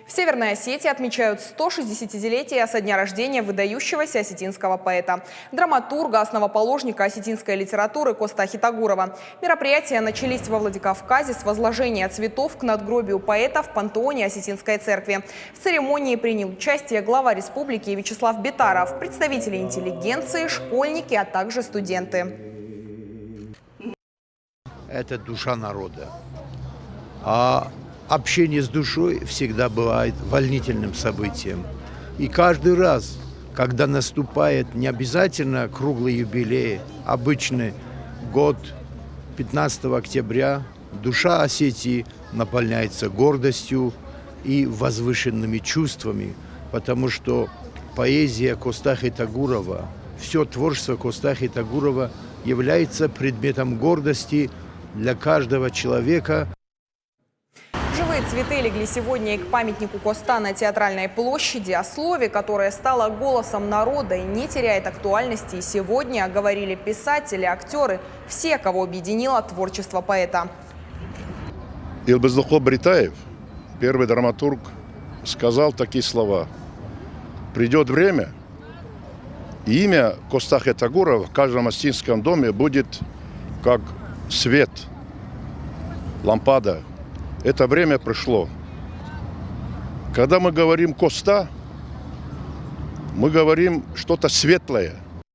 В Северной Осетии отмечают 160-летие со дня рождения выдающегося осетинского поэта, драматурга, основоположника осетинской литературы Костахи Тагурова. Мероприятия начались во Владикавказе с возложения цветов к надгробию поэта в пантеоне Осетинской церкви. В церемонии принял участие глава республики Вячеслав Битаров, представители интеллигенции, школьники, а также студенты. Это душа народа. А общение с душой всегда бывает волнительным событием. И каждый раз, когда наступает не обязательно круглый юбилей, обычный год 15 октября, душа Осетии наполняется гордостью и возвышенными чувствами, потому что поэзия Костахи Тагурова, все творчество Костахи Тагурова является предметом гордости для каждого человека. Живые цветы легли сегодня и к памятнику Коста на Театральной площади. О слове, которое стало голосом народа и не теряет актуальности, и сегодня говорили писатели, актеры, все, кого объединило творчество поэта. Илбездухло Бритаев, первый драматург, сказал такие слова: «Придет время, и имя Костахи Тагурова в каждом осетинском доме будет как свет, лампада». Это время пришло. Когда мы говорим «Коста», мы говорим что-то светлое,